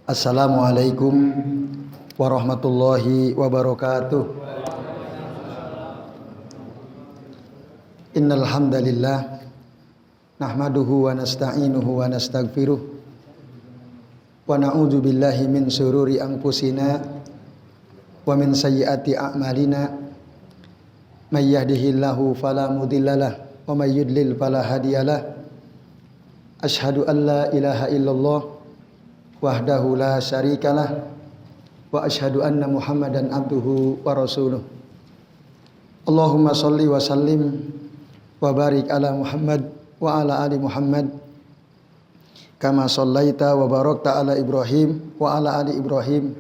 Assalamualaikum warahmatullahi wabarakatuh. Innal hamdalillah nahmaduhu wa nasta'inuhu wa nastaghfiruh wa na'udzu billahi min syururi anfusina wa min sayyiati a'malina may yahdihillahu fala mudhillalah wa may yudlil fala hadiyalah. Asyhadu an la ilaha illallah wahdahu la syarikalah wa asyhadu anna Muhammadan abduhu wa rasuluh. Allahumma shalli wa sallim wa barik ala Muhammad wa ala ali Muhammad kama shallaita wa barakta ala Ibrahim wa ala ali Ibrahim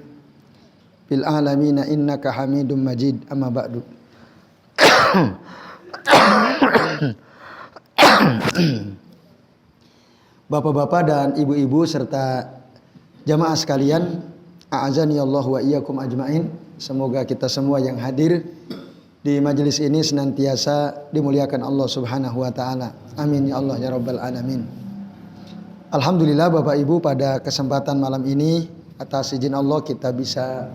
fil alamin innaka Hamidum Majid. Amma ba'du. Bapak-bapak dan ibu-ibu serta jamaah sekalian, a'azani Allah wa iyyakum ajmain. Semoga kita semua yang hadir di majelis ini senantiasa dimuliakan Allah Subhanahu wa taala. Amin ya Allah ya rabbal alamin. Alhamdulillah Bapak Ibu, pada kesempatan malam ini atas izin Allah kita bisa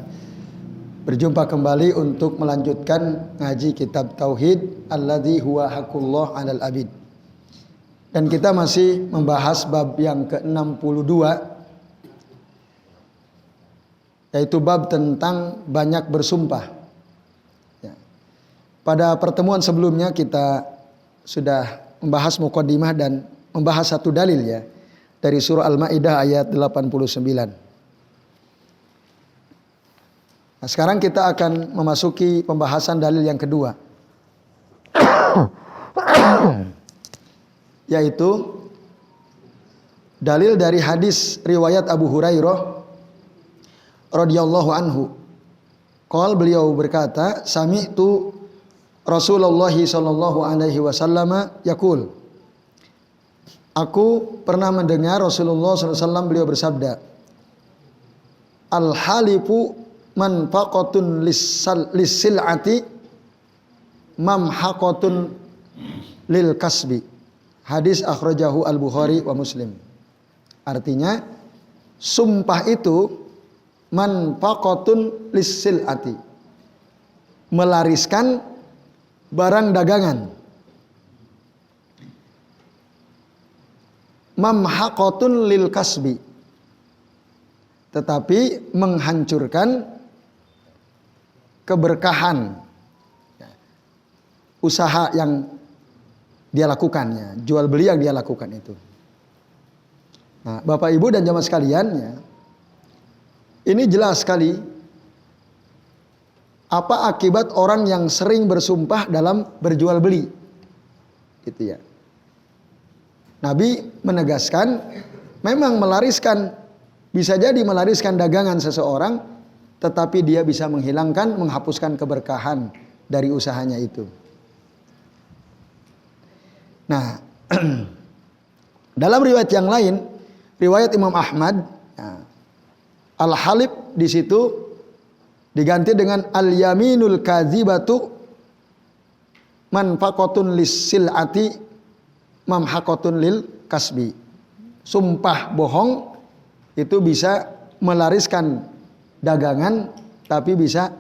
berjumpa kembali untuk melanjutkan ngaji kitab tauhid alladzi huwa haqqullah 'alal abid. Dan kita masih membahas bab yang ke-62, yaitu bab tentang banyak bersumpah. Ya. Pada pertemuan sebelumnya kita sudah membahas muqaddimah dan membahas satu dalil ya dari surah Al-Maidah ayat 89. Nah, sekarang kita akan memasuki pembahasan dalil yang kedua. Yaitu dalil dari hadis riwayat Abu Hurairah radhiyallahu anhu. Beliau berkata, sami'tu Rasulullah sallallahu alaihi wasallam yaqul. Aku pernah mendengar Rasulullah sallallahu alaihi wasallam beliau bersabda, al-halifu manfaqatun lis-sil'ati mamhaqatun lil kasbi. Hadis akhrajahu Al-Bukhari wa Muslim. Artinya sumpah itu manfaqatun lis-sil'ati, melariskan barang dagangan. Mamhaqatun lil kasbi, tetapi menghancurkan keberkahan usaha yang dia lakukannya, jual beli yang dia lakukan itu. Nah, Bapak Ibu dan jamaah sekalian ya, ini jelas sekali apa akibat orang yang sering bersumpah dalam berjual beli. Gitu ya. Nabi menegaskan memang melariskan, bisa jadi melariskan dagangan seseorang, tetapi dia bisa menghilangkan, menghapuskan keberkahan dari usahanya itu. Nah, dalam riwayat yang lain, riwayat Imam Ahmad, ya, al-halib di situ diganti dengan al-yaminul kadzibatu manfaqatun lis-sil'ati mamhaqatun lil kasbi. Sumpah bohong itu bisa melariskan dagangan, tapi bisa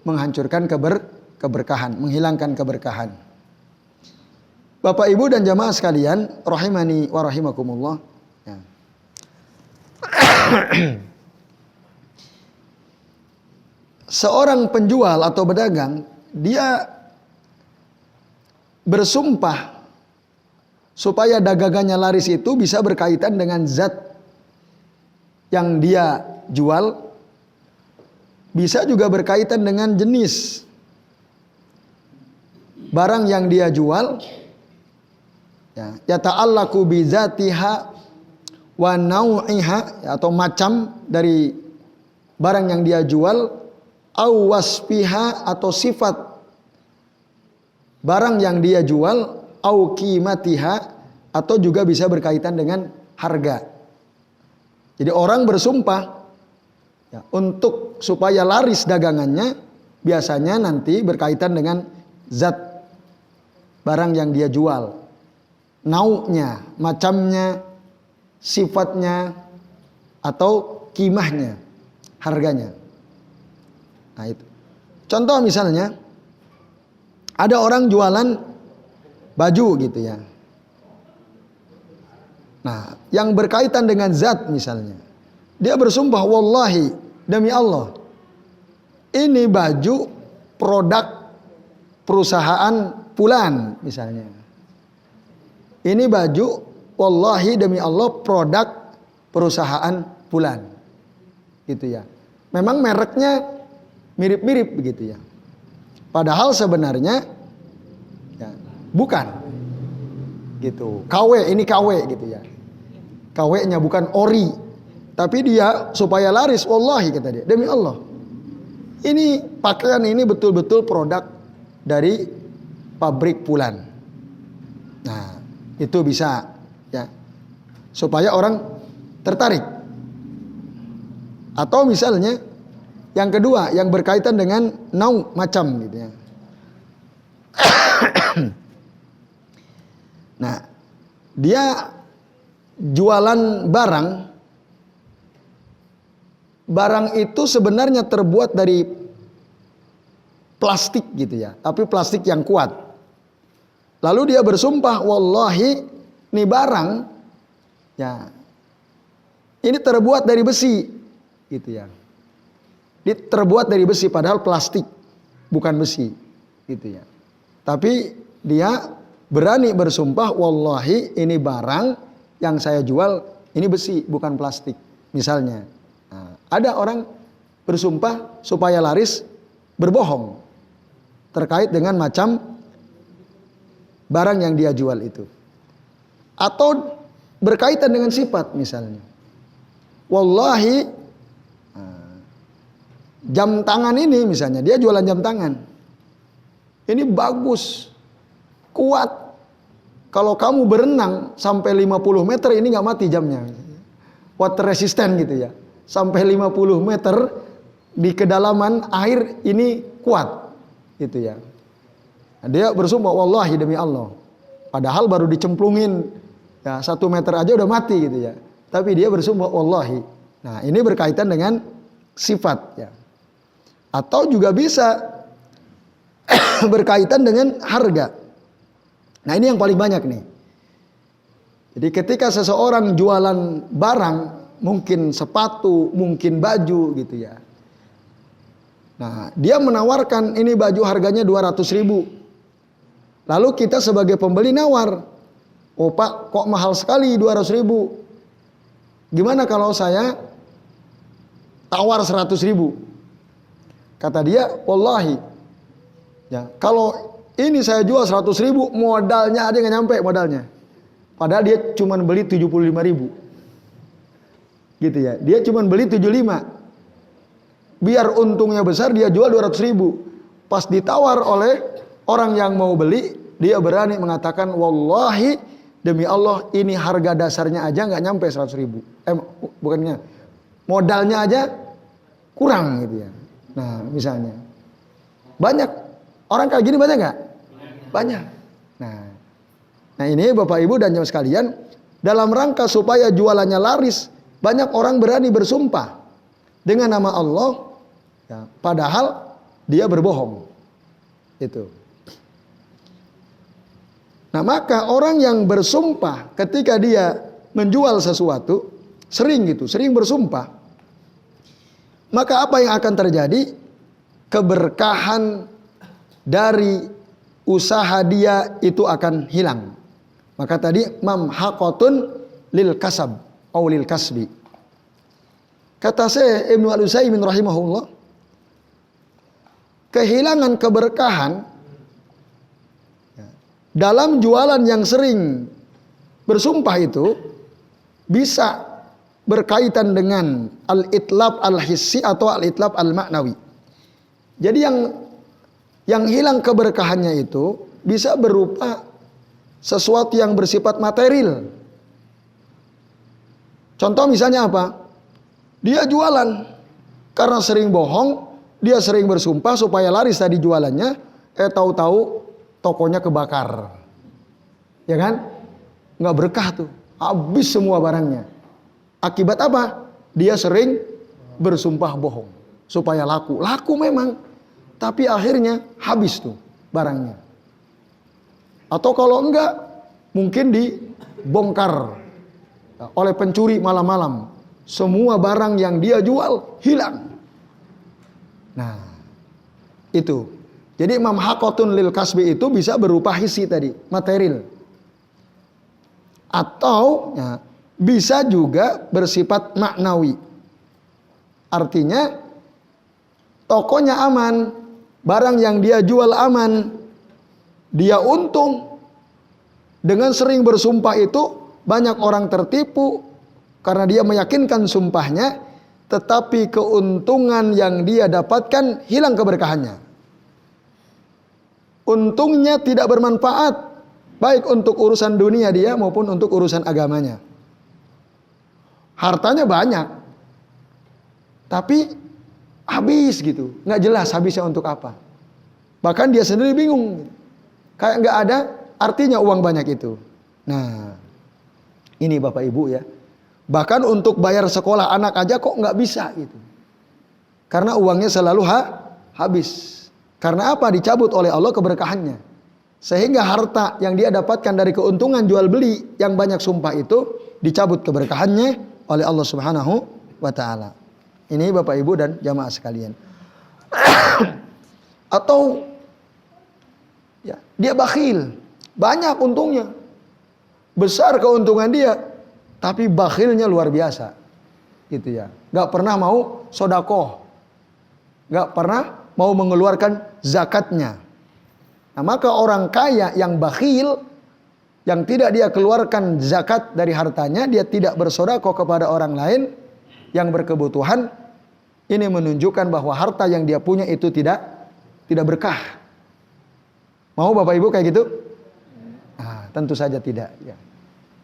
menghancurkan keberkahan, menghilangkan keberkahan. Bapak Ibu dan jamaah sekalian, rahimani wa rahimakumullah. Ya. Seorang penjual atau pedagang, dia bersumpah supaya dagangannya laris itu bisa berkaitan dengan zat yang dia jual, bisa juga berkaitan dengan jenis barang yang dia jual. Ya ta'allaqu bi zatiha wa nau'iha, atau macam dari barang yang dia jual, au wasfiha, atau sifat barang yang dia jual, au qimatiha, atau juga bisa berkaitan dengan harga. Jadi orang bersumpah ya, untuk supaya laris dagangannya, biasanya nanti berkaitan dengan zat barang yang dia jual. Nau'nya, macamnya, sifatnya, atau kimahnya, harganya. Nah itu. Contoh misalnya, ada orang jualan baju gitu ya. Nah, yang berkaitan dengan zat misalnya. Dia bersumpah, wallahi, demi Allah, ini baju produk perusahaan fulan misalnya. Ini baju, wallahi demi Allah, produk perusahaan fulan. Gitu ya. Memang mereknya mirip-mirip begitu ya. Padahal sebenarnya ya, bukan. Gitu. KW, ini KW gitu ya. KW-nya bukan ori. Tapi dia supaya laris, wallahi kata dia, demi Allah, ini pakaian ini betul-betul produk dari pabrik fulan. Nah, itu bisa ya. Supaya orang tertarik. Atau misalnya yang kedua, yang berkaitan dengan nau, macam gitu ya. Nah, dia jualan barang itu sebenarnya terbuat dari plastik gitu ya, tapi plastik yang kuat. Lalu dia bersumpah, wallahi, ini barang ya, ini terbuat dari besi gitu ya. Ini terbuat dari besi padahal plastik, bukan besi gitu ya. Tapi dia berani bersumpah, wallahi ini barang yang saya jual ini besi bukan plastik misalnya. Nah, ada orang bersumpah supaya laris berbohong terkait dengan macam barang yang dia jual itu. Atau berkaitan dengan sifat misalnya. Wallahi jam tangan ini misalnya, dia jualan jam tangan. Ini bagus, kuat. Kalau kamu berenang sampai 50 meter ini gak mati jamnya. Water resistant gitu ya. Sampai 50 meter di kedalaman air ini kuat gitu ya. Nah, dia bersumpah, wallahi demi Allah. Padahal baru dicemplungin ya, 1 meter aja udah mati gitu ya. Tapi dia bersumpah, wallahi. Nah, ini berkaitan dengan sifat ya. Atau juga bisa berkaitan dengan harga. Nah, ini yang paling banyak nih. Jadi ketika seseorang jualan barang, mungkin sepatu, mungkin baju gitu ya. Nah, dia menawarkan ini baju harganya 200.000. Lalu kita sebagai pembeli nawar, oh Pak, kok mahal sekali 200.000. Gimana kalau saya tawar 100.000? Kata dia, wallahi, ya, kalau ini saya jual 100.000, modalnya aja nggak nyampe modalnya. Padahal dia cuma beli 75.000. Gitu ya, dia cuma beli 75. Biar untungnya besar, dia jual 200.000. Pas ditawar oleh orang yang mau beli, dia berani mengatakan, wallahi demi Allah, ini harga dasarnya aja nggak nyampe 100.000. Bukannya, modalnya aja kurang gitu ya. Nah, misalnya banyak orang kayak gini, banyak nggak? Banyak. Nah ini Bapak Ibu dan jemaah sekalian, dalam rangka supaya jualannya laris, banyak orang berani bersumpah dengan nama Allah, ya, padahal dia berbohong. Itu. Nah, maka orang yang bersumpah ketika dia menjual sesuatu, sering bersumpah. Maka apa yang akan terjadi? Keberkahan dari usaha dia itu akan hilang. Maka tadi mamhaqatun lil kasab atau lil kasbi. Kata Syekh Ibnu Al-Utsaimin rahimahullah, kehilangan keberkahan dalam jualan yang sering bersumpah itu bisa berkaitan dengan al-itlab al-hissi atau al-itlab al-ma'nawi. Jadi yang hilang keberkahannya itu bisa berupa sesuatu yang bersifat material. Contoh misalnya apa? Dia jualan karena sering bohong, dia sering bersumpah supaya laris tadi jualannya, tahu-tahu tokonya kebakar. Ya kan? Nggak berkah tuh, habis semua barangnya. Akibat apa? dia sering bersumpah bohong supaya laku. Laku memang, tapi akhirnya habis tuh barangnya. Atau kalau enggak, mungkin dibongkar oleh pencuri malam-malam. Semua barang yang dia jual hilang. Nah, itu. Jadi mamhaqatun lil kasbi itu bisa berupa hissi tadi, material. Atau ya, bisa juga bersifat maknawi. Artinya tokonya aman, barang yang dia jual aman, dia untung. Dengan sering bersumpah itu banyak orang tertipu karena dia meyakinkan sumpahnya, tetapi keuntungan yang dia dapatkan hilang keberkahannya. Untungnya tidak bermanfaat, baik untuk urusan dunia dia maupun untuk urusan agamanya. Hartanya banyak, tapi habis gitu, nggak jelas habisnya untuk apa. Bahkan dia sendiri bingung, kayak nggak ada artinya uang banyak itu. Nah, ini Bapak Ibu ya, bahkan untuk bayar sekolah anak aja kok nggak bisa gitu, karena uangnya selalu habis. Karena apa? Dicabut oleh Allah keberkahannya. Sehingga harta yang dia dapatkan dari keuntungan jual beli yang banyak sumpah itu dicabut keberkahannya oleh Allah Subhanahu wa taala. Ini Bapak Ibu dan jamaah sekalian. Atau ya, dia bakhil, banyak untungnya, besar keuntungan dia, tapi bakhilnya luar biasa, gitu ya. Gak pernah mau sodakoh, gak pernah mau mengeluarkan zakatnya. Nah, maka orang kaya yang bakhil, yang tidak dia keluarkan zakat dari hartanya, dia tidak bersedekah kepada orang lain yang berkebutuhan, ini menunjukkan bahwa harta yang dia punya itu tidak berkah. Mau Bapak Ibu kayak gitu? Nah, tentu saja tidak ya.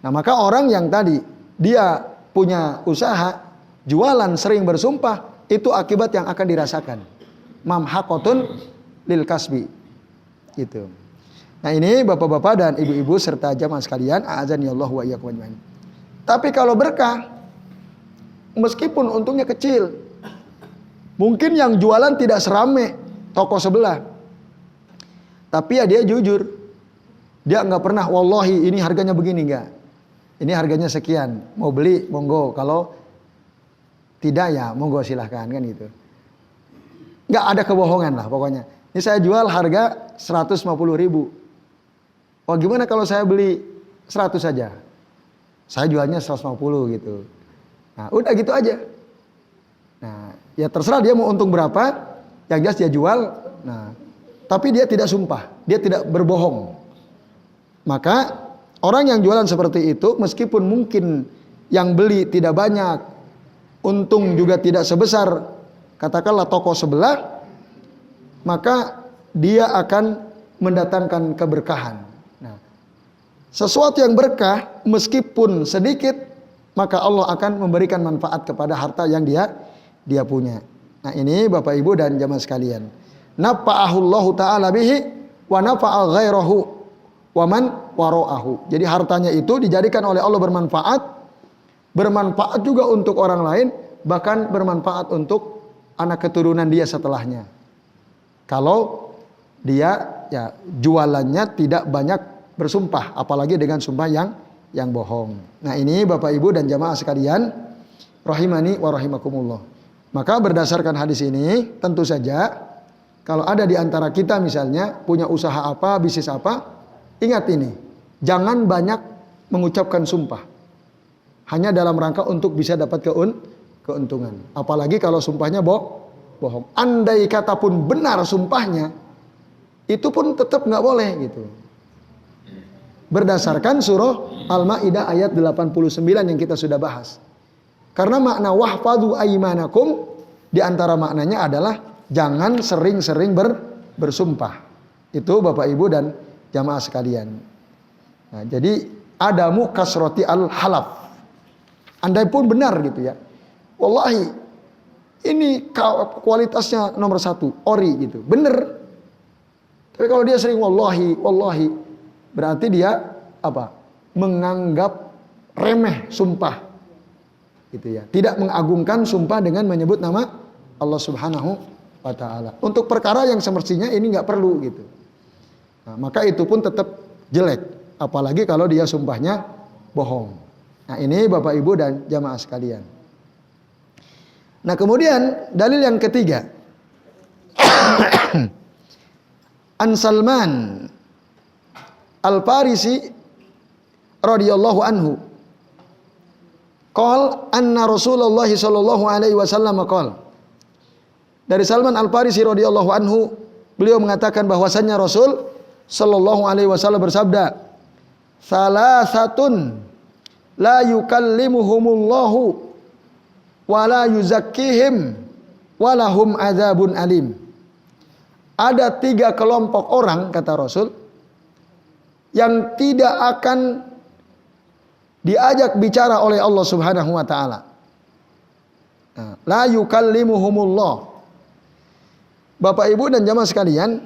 Nah, maka orang yang tadi dia punya usaha, jualan sering bersumpah, itu akibat yang akan dirasakan. Mamhaqatun lil kasbi. Gitu. Nah, ini Bapak-bapak dan ibu-ibu serta jamaah sekalian, a'adzanillahu wa iyyakum ajmain. Tapi kalau berkah, meskipun untungnya kecil, mungkin yang jualan tidak serame toko sebelah, tapi ya dia jujur, dia nggak pernah wallahi ini harganya begini, enggak, ini harganya sekian, mau beli monggo, kalau tidak ya monggo silahkan, kan gitu. Nggak ada kebohongan lah pokoknya. Ini saya jual harga 150.000. Oh, gimana kalau saya beli 100 saja? Saya jualnya 150 gitu. Nah, udah gitu aja. Nah, ya terserah dia mau untung berapa, yang jelas dia jual. Nah, tapi dia tidak sumpah, dia tidak berbohong. Maka orang yang jualan seperti itu, meskipun mungkin yang beli tidak banyak, untung juga tidak sebesar katakanlah toko sebelah, maka dia akan mendatangkan keberkahan. Nah, sesuatu yang berkah meskipun sedikit, maka Allah akan memberikan manfaat kepada harta yang dia punya. Nah, ini Bapak Ibu dan jamaah sekalian. Nafa'ahullahu ta'ala bihi wa nafa'a ghairahu wa man wara'ahu. Jadi hartanya itu dijadikan oleh Allah bermanfaat juga untuk orang lain, bahkan bermanfaat untuk anak keturunan dia setelahnya. Kalau dia ya jualannya tidak banyak bersumpah, apalagi dengan sumpah yang bohong. Nah, ini Bapak Ibu dan jamaah sekalian, rahimani wa rahimakumullah. Maka berdasarkan hadis ini, tentu saja kalau ada di antara kita misalnya punya usaha apa, bisnis apa, ingat ini, jangan banyak mengucapkan sumpah. Hanya dalam rangka untuk bisa dapat keuntungan. Apalagi kalau sumpahnya bohong. Andai kata pun benar sumpahnya, itu pun tetap nggak boleh gitu. Berdasarkan surah Al-Maidah ayat 89 yang kita sudah bahas. Karena makna wahfadhu aimanakum di antara maknanya adalah jangan sering-sering bersumpah. Itu Bapak Ibu dan jamaah sekalian. Nah, jadi adamu kasroti al-halaf. Andai pun benar gitu ya. Wallahi ini kualitasnya nomor 1, ori gitu, bener. Tapi kalau dia sering wallahi, berarti dia apa? Menganggap remeh sumpah. Gitu ya. Tidak mengagungkan sumpah dengan menyebut nama Allah Subhanahu wa taala. Untuk perkara yang semestinya ini nggak perlu gitu. Nah, maka itu pun tetap jelek, apalagi kalau dia sumpahnya bohong. Nah, ini Bapak Ibu dan jamaah sekalian. Nah, kemudian dalil yang ketiga. An Salman Al-Farisi radhiyallahu anhu qol anna Rasulullah sallallahu alaihi wasallam qol. Dari Salman Al-Farisi radhiyallahu anhu, beliau mengatakan bahwasannya Rasul sallallahu alaihi wasallam bersabda, "Salasatun la yukallimuhumullahu wa la yuzakkihim wa lahum adzabun alim." Ada 3 kelompok orang, kata Rasul, yang tidak akan diajak bicara oleh Allah Subhanahu wa taala. La yukallimuhumullah. Bapak Ibu dan jamaah sekalian,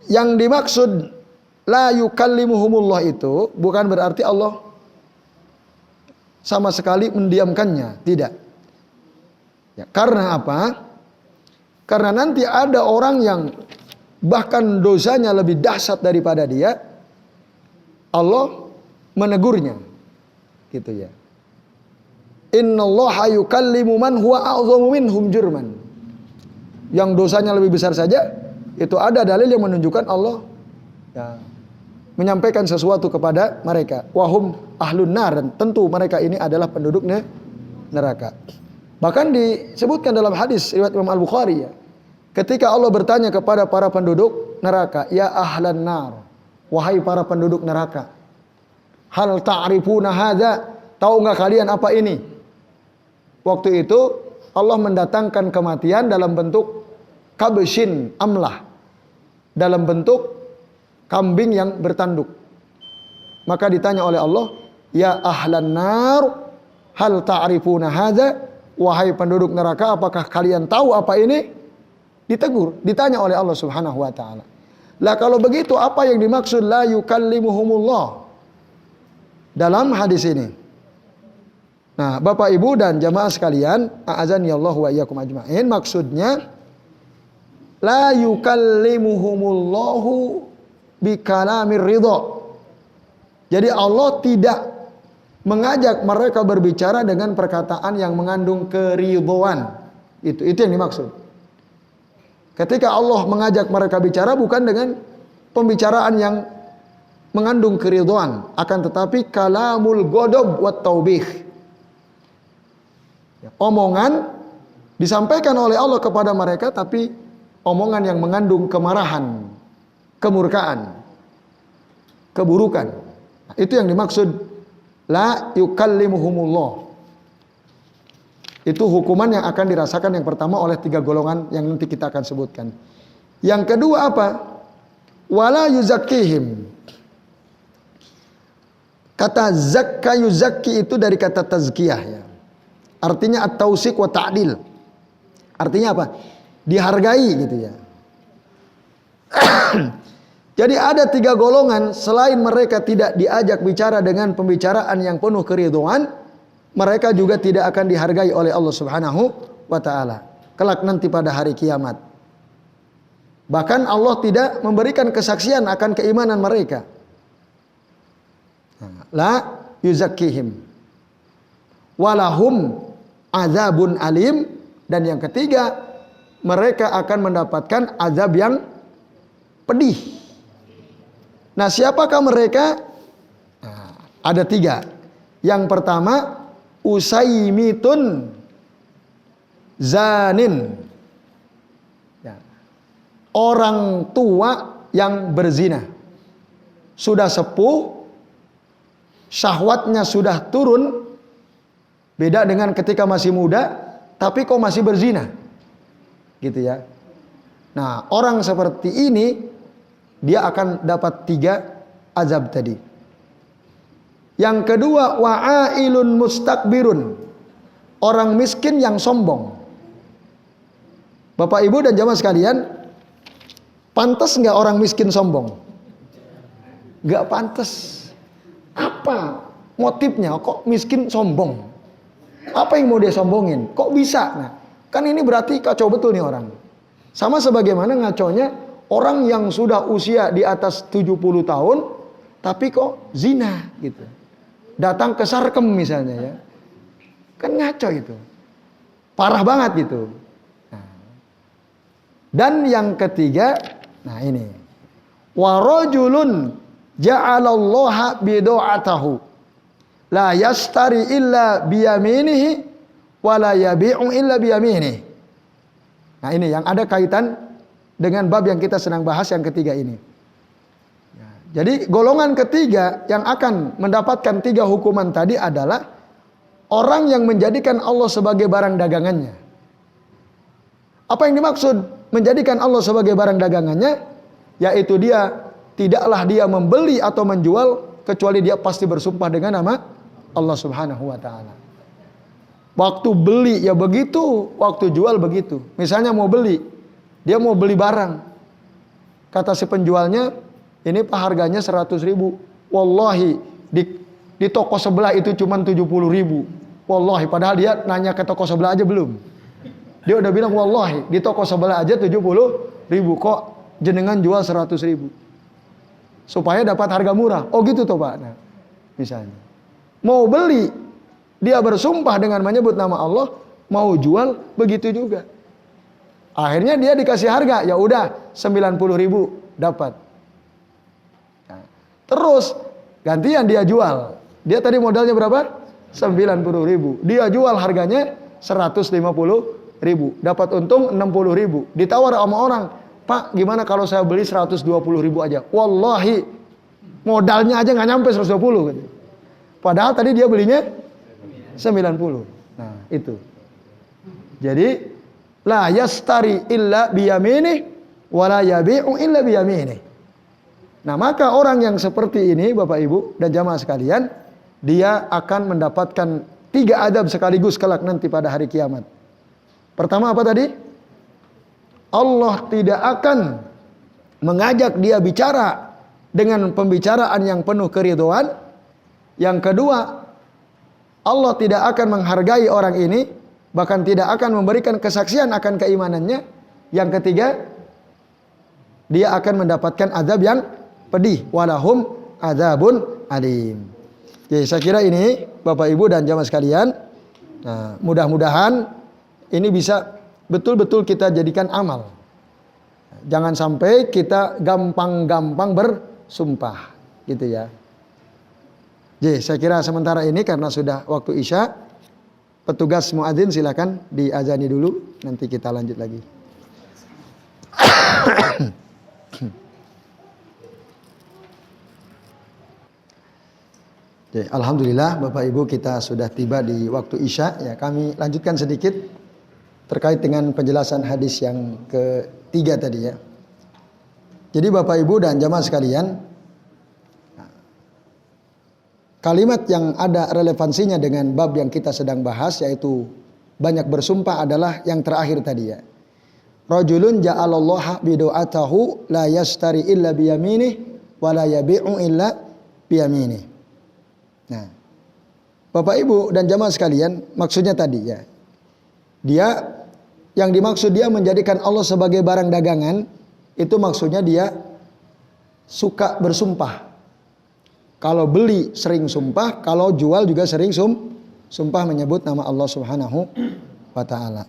yang dimaksud la yukallimuhumullah itu bukan berarti Allah sama sekali mendiamkannya, tidak. Ya, karena apa? Karena nanti ada orang yang bahkan dosanya lebih dahsyat daripada dia, Allah menegurnya, gitu ya. Innallaha yukallimu man huwa a'zamu minhum jurman. Yang dosanya lebih besar saja, itu ada dalil yang menunjukkan Allah ya, menyampaikan sesuatu kepada mereka. Wahum ahlun nar, dan tentu mereka ini adalah penduduk neraka. Bahkan disebutkan dalam hadis riwayat Imam Al-Bukhari ya, ketika Allah bertanya kepada para penduduk neraka, ya ahlan nar, wahai para penduduk neraka, hal ta'rifuna hadza, tahu enggak kalian apa ini? Waktu itu Allah mendatangkan kematian dalam bentuk kabshin amlah, dalam bentuk kambing yang bertanduk. Maka ditanya oleh Allah, ya ahlan nar, hal ta'rifuna hadza, wahai penduduk neraka, apakah kalian tahu apa ini? Ditegur, ditanya oleh Allah Subhanahu wa taala. Lah kalau begitu apa yang dimaksud la yukallimuhumullah dalam hadis ini? Nah, Bapak Ibu dan jamaah sekalian, a'azani Allah wa iyyakum ajmain, maksudnya la yukallimuhumullahu bikalamir ridha. Jadi Allah tidak mengajak mereka berbicara dengan perkataan yang mengandung keridhaan. Itu yang dimaksud. Ketika Allah mengajak mereka bicara bukan dengan pembicaraan yang mengandung keridhaan, akan tetapi kalamul ghadab wat taubih. Omongan disampaikan oleh Allah kepada mereka, tapi omongan yang mengandung kemarahan, kemurkaan, keburukan. Nah, itu yang dimaksud la yukallimuhumullah. Itu hukuman yang akan dirasakan yang pertama oleh 3 golongan yang nanti kita akan sebutkan. Yang kedua apa? Wala yuzakkihim. Kata zakka yuzakki itu dari kata tazkiyah ya. Artinya at-tausik wa ta'dil. Artinya apa? Dihargai gitu ya. Jadi ada 3 golongan, selain mereka tidak diajak bicara dengan pembicaraan yang penuh keridhaan, mereka juga tidak akan dihargai oleh Allah Subhanahu wa taala kelak nanti pada hari kiamat. Bahkan Allah tidak memberikan kesaksian akan keimanan mereka. La yuzakkihim walahum azabun alim, dan yang ketiga mereka akan mendapatkan azab yang pedih. Nah, siapakah mereka? Nah, ada 3. Yang pertama, usaimitun zanin, ya, orang tua yang berzina, sudah sepuh, syahwatnya sudah turun. Beda dengan ketika masih muda, tapi kok masih berzina, gitu ya. Nah, orang seperti ini dia akan dapat 3 azab tadi. Yang kedua, wa'ailun mustakbirun, orang miskin yang sombong. Bapak Ibu dan jamaah sekalian, pantas nggak orang miskin sombong? Nggak pantas. Apa motifnya, kok miskin sombong. Apa yang mau dia sombongin? Kok bisa? Nah, kan ini berarti kacau betul nih orang. Sama sebagaimana ngaconya orang yang sudah usia di atas 70 tahun, tapi kok zina gitu. Datang ke sarkem misalnya ya. Kan ngaco itu. Parah banget gitu. Nah. Dan yang ketiga, nah ini. Wa rajulun ja'alallaha bido'atahu la yastari illa biyaminihi wa la yabi'u illa biyaminihi. Nah ini yang ada kaitan dengan bab yang kita sedang bahas yang ketiga ini. Jadi golongan ketiga yang akan mendapatkan 3 hukuman tadi adalah orang yang menjadikan Allah sebagai barang dagangannya. Apa yang dimaksud menjadikan Allah sebagai barang dagangannya? Yaitu tidaklah dia membeli atau menjual kecuali dia pasti bersumpah dengan nama Allah Subhanahu wa taala. Waktu beli ya begitu, waktu jual begitu. Misalnya mau beli, dia mau beli barang. Kata si penjualnya, ini Pak harganya 100.000. Wallahi di toko sebelah itu cuma 70.000. Wallahi, padahal dia nanya ke toko sebelah aja belum. Dia udah bilang wallahi di toko sebelah aja 70.000, kok jenengan jual 100.000. Supaya dapat harga murah. Oh gitu toh Pak. Nah, misalnya mau beli, dia bersumpah dengan menyebut nama Allah, mau jual begitu juga. Akhirnya dia dikasih harga, ya udah 90.000 dapat. Nah, terus gantian dia jual. Dia tadi modalnya berapa? 90.000. Dia jual harganya 150.000. Dapat untung 60.000. Ditawar sama orang, Pak gimana kalau saya beli 120.000 aja? Wallahi modalnya aja nggak nyampe 120 gitu. Padahal tadi dia belinya 90. Nah itu. Jadi la yastari illa biyamini wala yabi'u illa biyamini. Nah maka orang yang seperti ini Bapak Ibu dan jamaah sekalian, dia akan mendapatkan 3 adab sekaligus kelak nanti pada hari kiamat. Pertama apa tadi? Allah tidak akan mengajak dia bicara dengan pembicaraan yang penuh keridhaan. Yang kedua, Allah tidak akan menghargai orang ini, bahkan tidak akan memberikan kesaksian akan keimanannya. Yang ketiga, dia akan mendapatkan azab yang pedih. Walahum adzabun alim. Jadi saya kira ini Bapak Ibu dan jamaah sekalian, nah, mudah-mudahan ini bisa betul-betul kita jadikan amal. Jangan sampai kita gampang-gampang bersumpah, gitu ya. Jadi saya kira sementara ini karena sudah waktu Isya, petugas muadzin silakan diazani dulu, nanti kita lanjut lagi. Jadi, alhamdulillah Bapak Ibu kita sudah tiba di waktu Isya ya. Kami lanjutkan sedikit terkait dengan penjelasan hadis yang ketiga tadi ya. Jadi Bapak Ibu dan jamaah sekalian, kalimat yang ada relevansinya dengan bab yang kita sedang bahas yaitu banyak bersumpah adalah yang terakhir tadi ya. Rajulun ja'alallaha bido'atahu la yastari illa biyaminih wa la yabi'u illa biyaminih. Nah, Bapak Ibu dan jamaah sekalian, maksudnya tadi ya. Dia yang dimaksud dia menjadikan Allah sebagai barang dagangan, itu maksudnya dia suka bersumpah. Kalau beli sering sumpah, kalau jual juga sering sumpah menyebut nama Allah Subhanahu wa taala.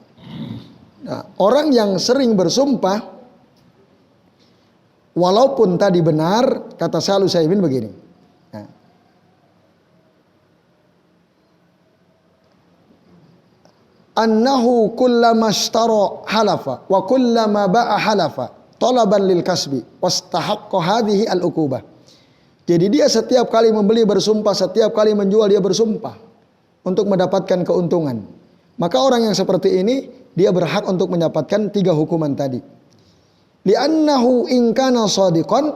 Nah, orang yang sering bersumpah walaupun tadi benar, kata Syekh Al-Utsaimin begini. Nah, annahu kullama ishtara halafa wa kullama ba'a halafa talaban lil kasbi wastahaqqa hadhihi al uqubah. Jadi dia setiap kali membeli bersumpah, setiap kali menjual dia bersumpah untuk mendapatkan keuntungan. Maka orang yang seperti ini dia berhak untuk mendapatkan 3 hukuman tadi. Li'annahu in kana shadiqan,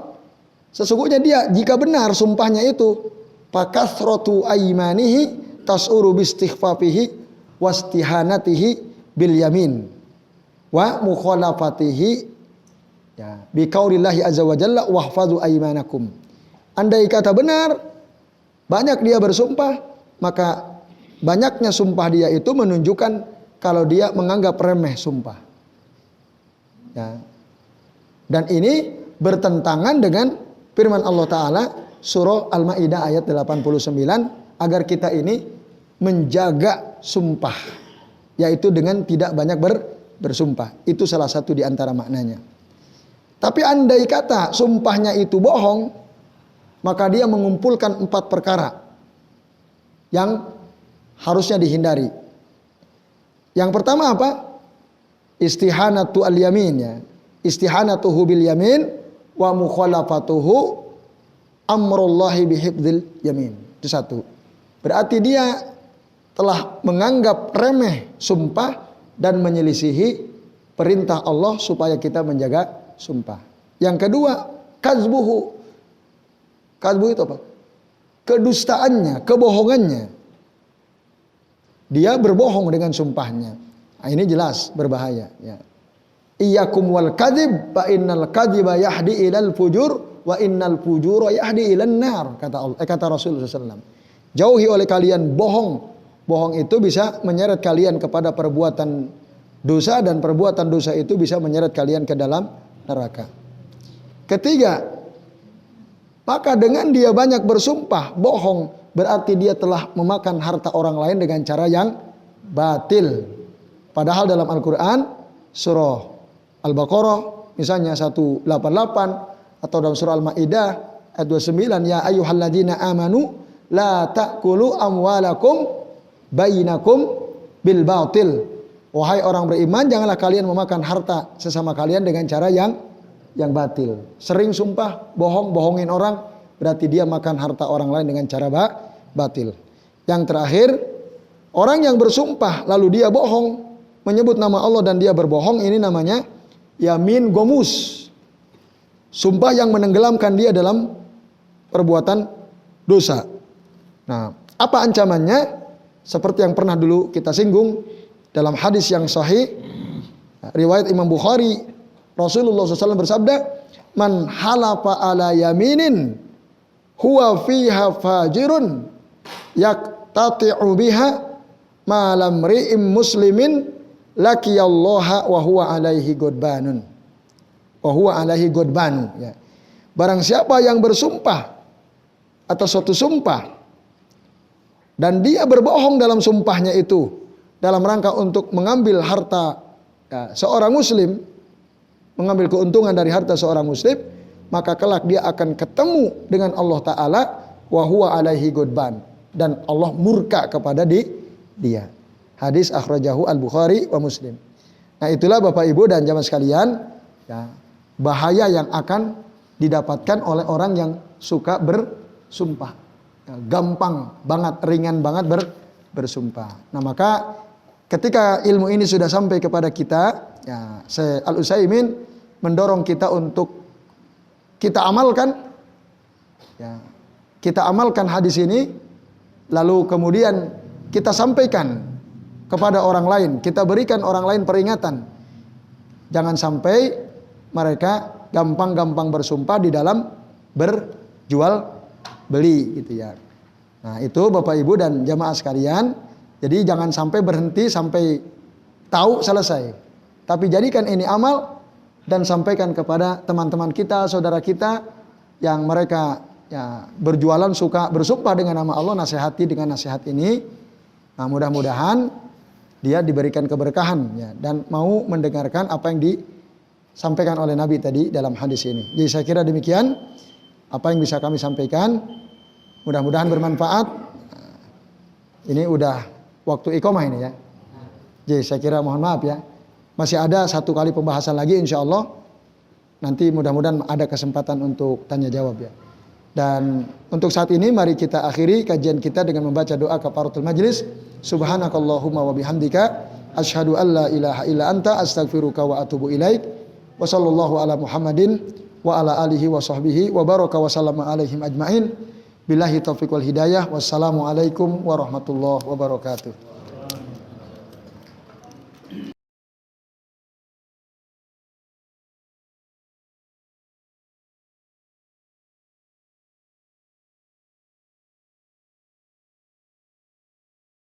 sesungguhnya dia jika benar sumpahnya itu, fakathratu aymanihi tas'uru bistighfafihi wastihanatihi bil yamin wa mukhalafatihi ya bi qaulillahi azza wa jalla wahfazu aymanakum. Andai kata benar Banyak dia bersumpah, maka banyaknya sumpah dia itu menunjukkan kalau dia menganggap remeh sumpah. Ya. Dan ini bertentangan dengan firman Allah Ta'ala surah Al-Ma'idah ayat 89 agar kita ini menjaga sumpah, yaitu dengan tidak banyak bersumpah. Itu salah satu di antara maknanya. Tapi andai kata sumpahnya itu bohong, maka dia mengumpulkan 4 perkara yang harusnya dihindari. Yang pertama apa? Istihanatu al-yamin, ya. Istihanatuhu bil yamin wa mukhalafatuhu amrullahi bihifdzil yamin. Itu satu. Berarti dia telah menganggap remeh sumpah dan menyelisihi perintah Allah supaya kita menjaga sumpah. Yang kedua, kadzbuhu. Kadzbu itu apa? Kedustaannya, kebohongannya. Dia berbohong dengan sumpahnya. Nah, ini jelas berbahaya, ya. Iyyakum wal kadzib fa innal kadziba yahdi ilal fujur wa innal fujura yahdi ilan nar, kata Rasulullah SAW. Jauhi oleh kalian bohong. Bohong itu bisa menyeret kalian kepada perbuatan dosa dan perbuatan dosa itu bisa menyeret kalian ke dalam neraka. Ketiga, maka dengan dia banyak bersumpah bohong berarti dia telah memakan harta orang lain dengan cara yang batil. Padahal dalam Al-Quran surah Al-Baqarah misalnya 188 atau dalam surah Al-Ma'idah ayat 29, ya ayyuhalladzina amanu la ta'kulu amwalakum bainakum bil batil. Wahai orang beriman, janganlah kalian memakan harta sesama kalian dengan cara yang batil. Sering sumpah, bohongin orang, berarti dia makan harta orang lain dengan cara batil. Yang terakhir, orang yang bersumpah lalu dia bohong, menyebut nama Allah dan dia berbohong, ini namanya yamin gomus. Sumpah yang menenggelamkan dia dalam perbuatan dosa. Nah, apa ancamannya? Seperti yang pernah dulu kita singgung dalam hadis yang sahih riwayat Imam Bukhari, Rasulullah SAW bersabda, man halafa ala yaminin huwa fiha fajirun yaktati'u biha ma lam ri'im muslimin laqiyallaha wa huwa alaihi godbanun. Wa huwa alaihi godbanu, ya. Barang siapa yang bersumpah atas suatu sumpah dan dia berbohong dalam sumpahnya itu dalam rangka untuk mengambil harta seorang muslim, mengambil keuntungan dari harta seorang muslim, maka kelak dia akan ketemu dengan Allah Ta'ala wa huwa alaihi godban, dan Allah murka kepada dia. Hadis akhrajahu Al-Bukhari wa Muslim. Nah, itulah Bapak Ibu dan jamaah sekalian, ya, bahaya yang akan didapatkan oleh orang yang suka bersumpah. Ya, gampang banget, ringan banget bersumpah. Nah, maka ketika ilmu ini sudah sampai kepada kita, ya, Al-Utsaimin mendorong kita untuk kita amalkan, ya, kita amalkan hadis ini, lalu kemudian kita sampaikan kepada orang lain, kita berikan orang lain peringatan. Jangan sampai mereka gampang-gampang bersumpah di dalam berjual beli, gitu ya. Nah, itu Bapak Ibu dan jamaah sekalian. Jadi jangan sampai berhenti sampai tahu selesai. Tapi jadikan ini amal dan sampaikan kepada teman-teman kita, saudara kita yang mereka, ya, berjualan suka bersumpah dengan nama Allah, nasihati dengan nasihat ini. Nah, mudah-mudahan dia diberikan keberkahan, ya, dan mau mendengarkan apa yang disampaikan oleh Nabi tadi dalam hadis ini. Jadi saya kira demikian apa yang bisa kami sampaikan. Mudah-mudahan bermanfaat. Ini udah waktu iqamah ini, ya. Jadi saya kira mohon maaf, ya. Masih ada 1 kali pembahasan lagi insya Allah. Nanti mudah-mudahan ada kesempatan untuk tanya jawab, ya. Dan untuk saat ini mari kita akhiri kajian kita dengan membaca doa kafaratul majlis. Subhanakallahumma wa bihamdika asyhadu an la ilaha illa anta astaghfiruka wa atubu ilaik. Wa sallallahu ala Muhammadin wa ala alihi wa sahbihi wa baraka wa sallama alaihim ajmain. Billahi taufiq wal hidayah. Wassalamu alaikum warahmatullahi wabarakatuh.